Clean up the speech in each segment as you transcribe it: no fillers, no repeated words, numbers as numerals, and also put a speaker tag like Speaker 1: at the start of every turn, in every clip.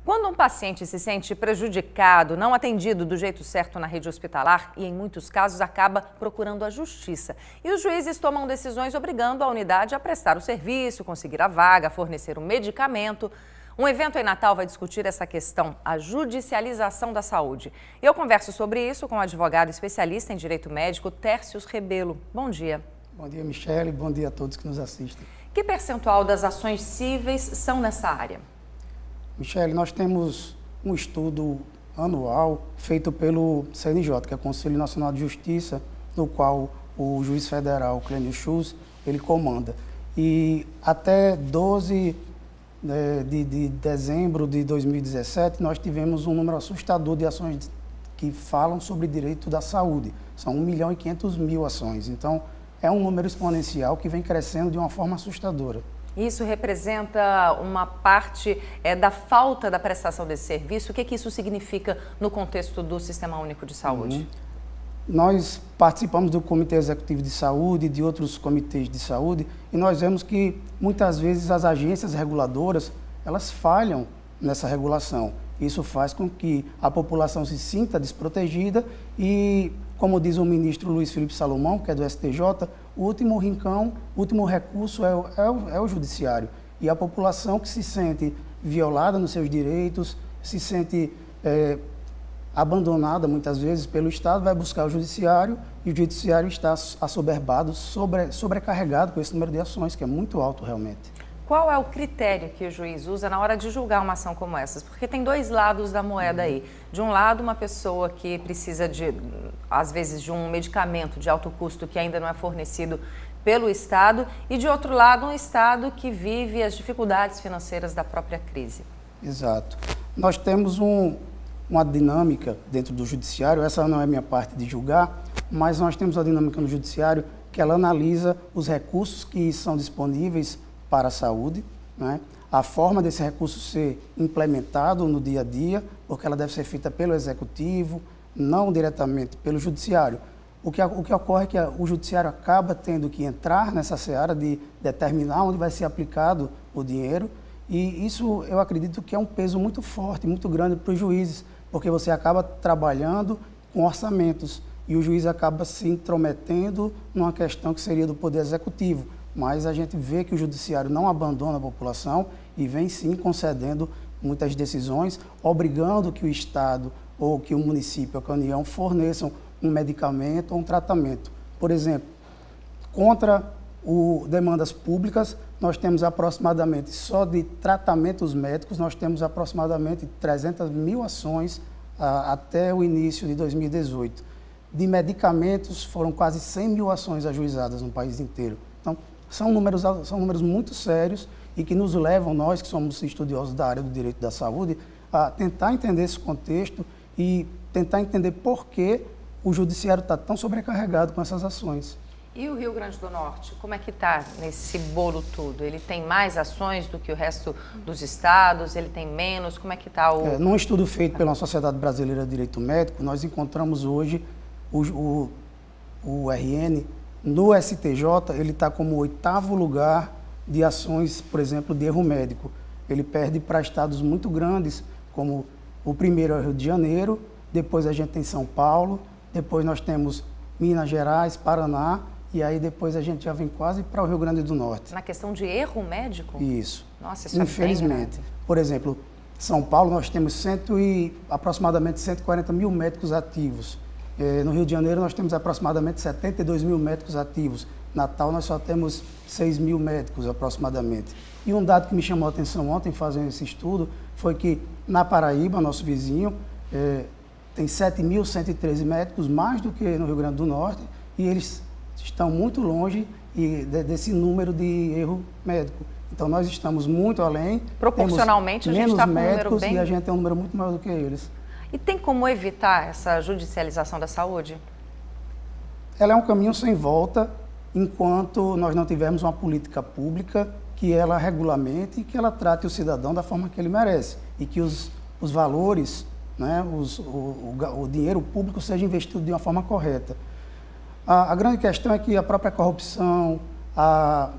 Speaker 1: Quando um paciente se sente prejudicado, não atendido do jeito certo na rede hospitalar e, em muitos casos, acaba procurando a justiça. E os juízes tomam decisões obrigando a unidade a prestar o serviço, conseguir a vaga, fornecer o medicamento. Um evento em Natal vai discutir essa questão, a judicialização da saúde. E eu converso sobre isso com o advogado especialista em direito médico, Tércius Rebelo. Bom dia.
Speaker 2: Bom dia, Michele. Bom dia a todos que nos assistem.
Speaker 1: Que percentual das ações cíveis são nessa área?
Speaker 2: Michele, nós temos um estudo anual feito pelo CNJ, que é o Conselho Nacional de Justiça, no qual o juiz federal, Clênio Schultz, ele comanda. E até 12 de dezembro de 2017, nós tivemos um número assustador de ações que falam sobre direito da saúde. São 1.500.000 ações. Então, é um número exponencial que vem crescendo de uma forma assustadora.
Speaker 1: Isso representa uma parte da falta da prestação desse serviço? O que isso significa no contexto do Sistema Único de Saúde?
Speaker 2: Nós participamos do Comitê Executivo de Saúde e de outros comitês de saúde e nós vemos que muitas vezes as agências reguladoras, elas falham nessa regulação. Isso faz com que a população se sinta desprotegida e, como diz o ministro Luiz Felipe Salomão, que é do STJ, o último rincão, o último recurso é o judiciário. E a população que se sente violada nos seus direitos, se sente abandonada muitas vezes pelo Estado, vai buscar o judiciário e o judiciário está assoberbado, sobrecarregado com esse número de ações, que é muito alto realmente.
Speaker 1: Qual é o critério que o juiz usa na hora de julgar uma ação como essa? Porque tem dois lados da moeda aí. De um lado, uma pessoa que precisa às vezes, de um medicamento de alto custo que ainda não é fornecido pelo Estado, e de outro lado, um Estado que vive as dificuldades financeiras da própria crise.
Speaker 2: Exato. Nós temos uma dinâmica dentro do judiciário, essa não é minha parte de julgar, mas nós temos a dinâmica no judiciário que ela analisa os recursos que são disponíveis para a saúde, né? A forma desse recurso ser implementado no dia a dia, porque ela deve ser feita pelo executivo, não diretamente pelo judiciário. O que ocorre é que o judiciário acaba tendo que entrar nessa seara de determinar onde vai ser aplicado o dinheiro, e isso eu acredito que é um peso muito forte, muito grande para os juízes, porque você acaba trabalhando com orçamentos e o juiz acaba se intrometendo numa questão que seria do Poder Executivo. Mas a gente vê que o judiciário não abandona a população e vem sim concedendo muitas decisões, obrigando que o Estado ou que o município ou que a União forneçam um medicamento ou um tratamento. Por exemplo, contra demandas públicas, nós temos aproximadamente, só de tratamentos médicos, nós temos aproximadamente 300.000 ações até o início de 2018. De medicamentos, foram quase 100.000 ações ajuizadas no país inteiro. Então, são números muito sérios e que nos levam, nós que somos estudiosos da área do direito da saúde, a tentar entender esse contexto e tentar entender por que o judiciário está tão sobrecarregado com essas ações.
Speaker 1: E o Rio Grande do Norte, como é que está nesse bolo todo? Ele tem mais ações do que o resto dos estados? Ele tem menos? Como é que está o...
Speaker 2: Num estudo feito pela Sociedade Brasileira de Direito Médico, nós encontramos hoje o RN. No STJ, ele está como 8º lugar de ações, por exemplo, de erro médico. Ele perde para estados muito grandes, como o primeiro é o Rio de Janeiro, depois a gente tem São Paulo, depois nós temos Minas Gerais, Paraná, e aí depois a gente já vem quase para o Rio Grande do Norte.
Speaker 1: Na questão de erro médico?
Speaker 2: Isso.
Speaker 1: Nossa, isso
Speaker 2: infelizmente.
Speaker 1: É bem grave.
Speaker 2: Por exemplo, São Paulo nós temos aproximadamente 140.000 médicos ativos. No Rio de Janeiro, nós temos aproximadamente 72.000 médicos ativos. Natal, nós só temos 6.000 médicos, aproximadamente. E um dado que me chamou a atenção ontem, fazendo esse estudo, foi que na Paraíba, nosso vizinho, tem 7.113 médicos, mais do que no Rio Grande do Norte, e eles estão muito longe desse número de erro médico. Então, nós estamos muito além.
Speaker 1: Proporcionalmente, a gente está com um número bem...
Speaker 2: e a gente tem um número muito maior do que eles.
Speaker 1: E tem como evitar essa judicialização da saúde?
Speaker 2: Ela é um caminho sem volta enquanto nós não tivermos uma política pública que ela regulamente e que ela trate o cidadão da forma que ele merece e que os valores, né, o dinheiro público seja investido de uma forma correta. A grande questão é que a própria corrupção, a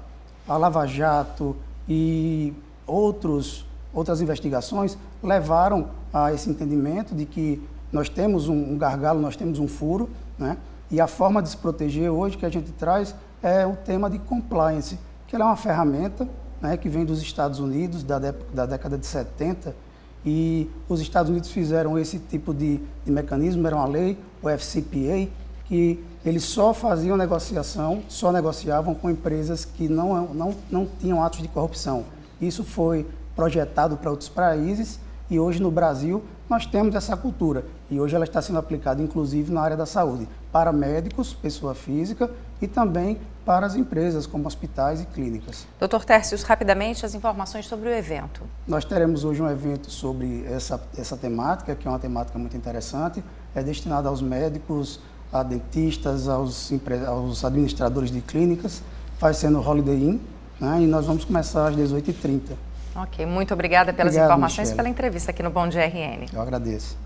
Speaker 2: Lava Jato e outros outras investigações levaram a esse entendimento de que nós temos um gargalo, nós temos um furo, né? E a forma de se proteger hoje que a gente traz é o tema de compliance, que ela é uma ferramenta, né, que vem dos Estados Unidos, da década de 70, e os Estados Unidos fizeram esse tipo de mecanismo, era uma lei, o FCPA, que eles só faziam negociação, só negociavam com empresas que não tinham atos de corrupção. Isso foi projetado para outros países e hoje no Brasil nós temos essa cultura e hoje ela está sendo aplicada inclusive na área da saúde, para médicos, pessoa física e também para as empresas como hospitais e clínicas.
Speaker 1: Dr. Tércios, rapidamente as informações sobre o evento.
Speaker 2: Nós teremos hoje um evento sobre essa temática, que é uma temática muito interessante, é destinada aos médicos, a dentistas, aos administradores de clínicas, vai ser no Holiday Inn, né, e nós vamos começar às 18h30.
Speaker 1: Ok, muito obrigada pelas informações e pela entrevista aqui no Bom Dia RN.
Speaker 2: Eu agradeço.